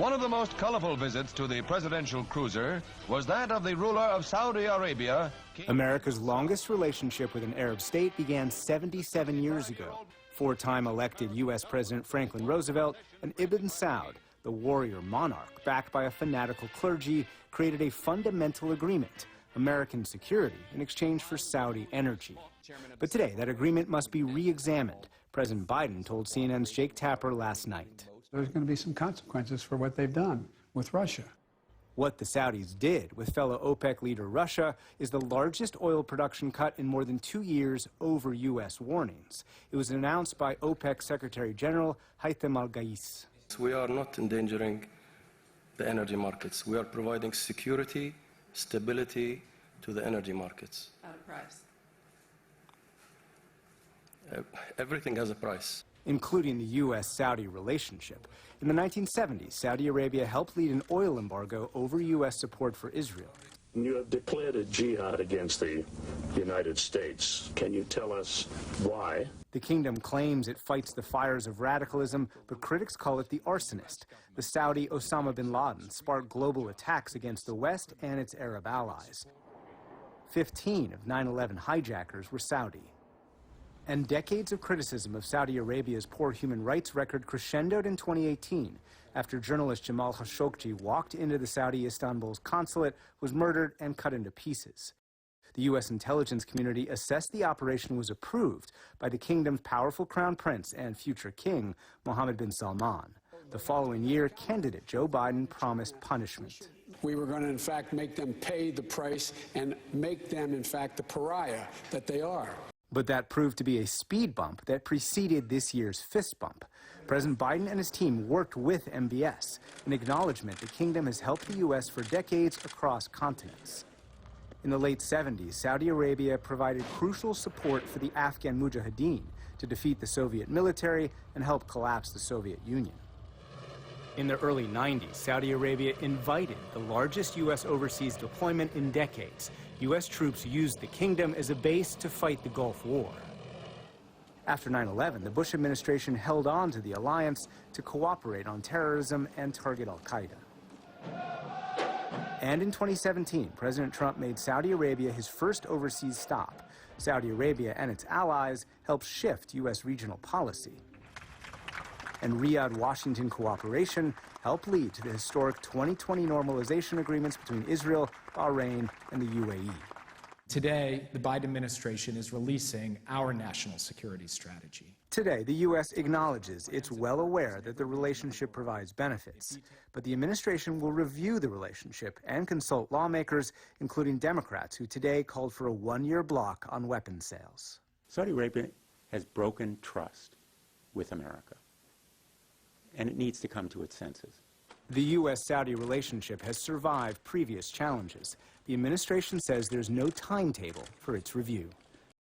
One of the most colorful visits to the presidential cruiser was that of the ruler of Saudi Arabia. America's longest relationship with an Arab state began 77 years ago. Four-time elected U.S. President Franklin Roosevelt and Ibn Saud, the warrior monarch backed by a fanatical clergy, created a fundamental agreement, American security in exchange for Saudi energy. But today, that agreement must be re-examined. President Biden told CNN's Jake Tapper last night. There's going to be some consequences for what they've done with Russia. What the Saudis did with fellow OPEC leader Russia is the largest oil production cut in more than 2 years over U.S. warnings. It was announced by OPEC Secretary General Haytham Al-Ghais. We are not endangering the energy markets. We are providing security, stability to the energy markets. At a price. Everything has a price, including the U.S.-Saudi relationship. In the 1970s, Saudi Arabia helped lead an oil embargo over U.S. support for Israel. You have declared a jihad against the United States. Can you tell us why? The kingdom claims it fights the fires of radicalism, but critics call it the arsonist. The Saudi Osama bin Laden sparked global attacks against the West and its Arab allies. 15 of 9/11 hijackers were Saudi. And decades of criticism of Saudi Arabia's poor human rights record crescendoed in 2018 after journalist Jamal Khashoggi walked into the Saudi Istanbul's consulate, was murdered, and cut into pieces. The U.S. intelligence community assessed the operation was approved by the kingdom's powerful crown prince and future king, Mohammed bin Salman. The following year, candidate Joe Biden promised punishment. We were going to, in fact, make them pay the price and make them, in fact, the pariah that they are. But that proved to be a speed bump that preceded this year's fist bump. President Biden and his team worked with MBS, an acknowledgement the kingdom has helped the U.S. for decades across continents. In the late 70s, Saudi Arabia provided crucial support for the Afghan Mujahideen to defeat the Soviet military and help collapse the Soviet Union. In the early 90s, Saudi Arabia invited the largest U.S. overseas deployment in decades. U.S. troops used the kingdom as a base to fight the Gulf War. After 9/11, the Bush administration held on to the alliance to cooperate on terrorism and target al-Qaeda. And in 2017, President Trump made Saudi Arabia his first overseas stop. Saudi Arabia and its allies helped shift U.S. regional policy. And Riyadh-Washington cooperation helped lead to the historic 2020 normalization agreements between Israel, Bahrain, and the UAE. Today, the Biden administration is releasing our national security strategy. Today, the U.S. acknowledges it's well aware that the relationship provides benefits, but the administration will review the relationship and consult lawmakers, including Democrats, who today called for a one-year block on weapons sales. Saudi Arabia has broken trust with America, and it needs to come to its senses. The U.S.-Saudi relationship has survived previous challenges. The administration says there's no timetable for its review.